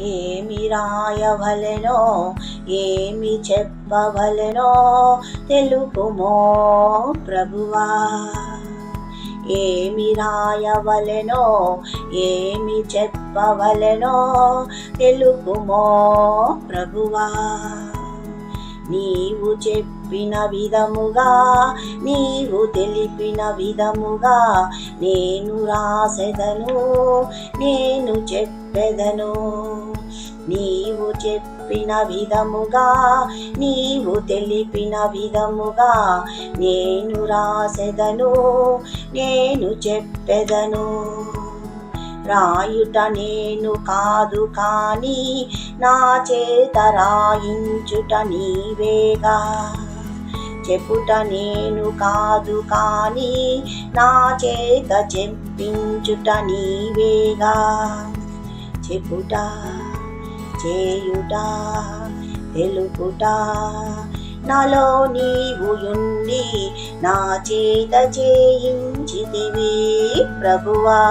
ఏమి రాయవలెనో ఏమి చెప్పవలెనో తెలుపుమో ప్రభువా. ఏమి రాయవలెనో ఏమి చెప్పవలెనో తెలుపుమో ప్రభువా. నీవు చెప్పిన విధముగా నీవు తెలిపిన విధముగా నేను రాసెదను, నేను చెప్పెదను. నీవు చెప్పిన విధముగా నీవు తెలిపిన విధముగా నేను రాసెదను, నేను చెప్పెదను. రాయుట నేను కాదు కానీ నా చేత రాయించుట నీవేగా. చెప్పుట నేను కాదు కానీ నా చేత చెప్పించుట నీవేగా. చెప్పుట చేయుట తెలుపుట నాలో నీవు ఉండి నా చేత చేయించితివి ప్రభువా.